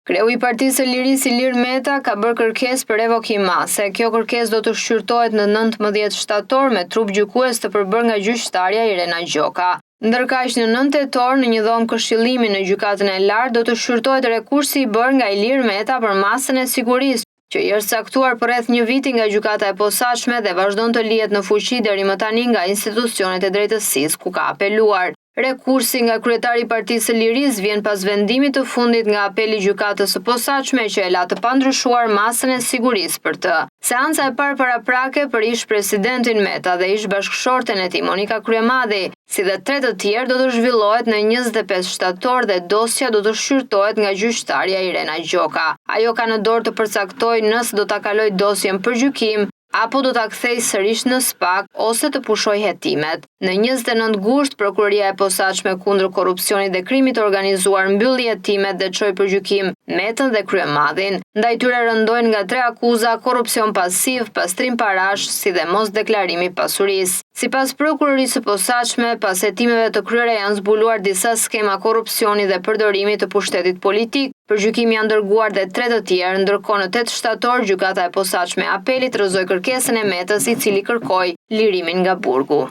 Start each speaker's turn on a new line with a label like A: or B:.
A: Kreu i Partisë së Lirisë Ilir Meta ka bërë kërkesë për revokim mase. Kjo kërkesë do të shqyrtohet në 19 shtator me trup gjykues të përbërë nga gjyqtarja Irena Gjoka. Ndërkaq në 9 tetor në një dhomë këshillimi në gjykatën e lartë do të shqyrtohet rekursi i bërë nga Ilir Meta për masën e sigurisë, që i është caktuar për rreth një viti nga gjykata e posaçme dhe vazhdon të lihet në fuqi deri më tani nga institucionet e drejtësisë ku ka apeluar. Rekursi nga kryetari i Partisë së Lirisë vjen pas vendimit të fundit nga apeli i gjykatës së posaçme që e la të pandryshuar masën e sigurisë për të. Seanca e parë paraprake për ish presidentin Meta dhe ish bashkëshorten e tij Monika Kryemadhi, si dhe 3 të tjerë do të zhvillohet në 25 shtator dhe dosja do të shqyrtohet nga gjyqtarja Irena Gjoka. Ajo ka në dorë të përcaktojë nëse do ta kalojë dosjen për gjykim apo do ta kthejë sërish në SPAK ose të pushojë hetimet. Në 29 gusht, prokuroria e posaçme kundër korrupsionit dhe krimit të organizuar mbylli hetimet dhe çoi për gjykim Metën dhe Kryemadhin. Ndaj tyre rëndojnë nga 3 akuza: korrupsion pasiv, pastrim parash, si dhe mos deklarimi pasurisë. Sipas prokurorisë së posaçme, pas hetimeve të kryera janë zbuluar disa skema korrupsioni dhe përdorimi të pushtetit politik. Për gjykim janë dërguar dhe 3 të tjerë, ndërkohë në 8 shtator gjykata e posaçme e apelit rrëzoi kërkesën e Metës, i cili kërkoi lirimin nga burgu.